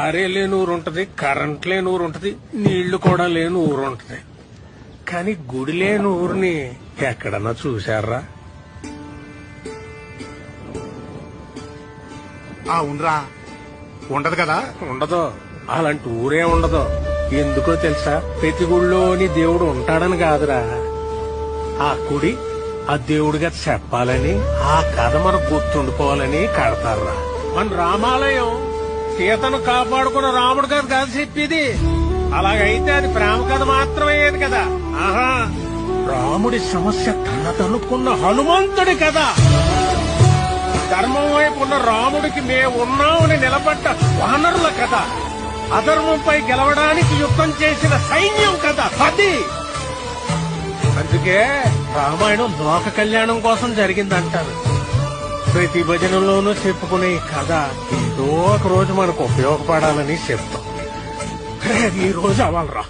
దారే లేని ఊరు ఉంటది, కరెంట్ లేని ఊరు ఉంటది, నీళ్లు కూడా లేని ఊరు ఉంటది. కానీ గుడి లేని ఊరిని ఎక్కడన్నా చూశారా? ఉండరా ఉండదు కదా. ఉండదు. అలాంటి ఊరే ఉండదు. ఎందుకో తెలుసా? ప్రతి గుడిలోని దేవుడు ఉంటాడని కాదురా, ఆ గుడి ఆ దేవుడిగా చెప్పాలని, ఆ కథ మనకు గుర్తుండిపోవాలని కడతారా. మన రామాలయం సీతను కాపాడుకున్న రాముడు కథ కాదు చెప్పేది. అలాగైతే అది ప్రేమ కథ మాత్రమయ్యేది కదా. ఆహా, రాముడి సమస్య తనదనుకున్న హనుమంతుడి కదా. ధర్మం వైపు ఉన్న రాముడికి మేమున్నామని నిలబడ్డ వానరుల కథ. అధర్మంపై గెలవడానికి యుద్ధం చేసిన సైన్యం కథ అది. అందుకే రామాయణం లోక కళ్యాణం కోసం జరిగిందంటారు. ప్రతి భజనలోనూ చెప్పుకునే ఈ కథ ఏదో ఒక రోజు మనకు ఉపయోగపడాలని చెప్తాం. ఈ రోజు అవ్వాలరా.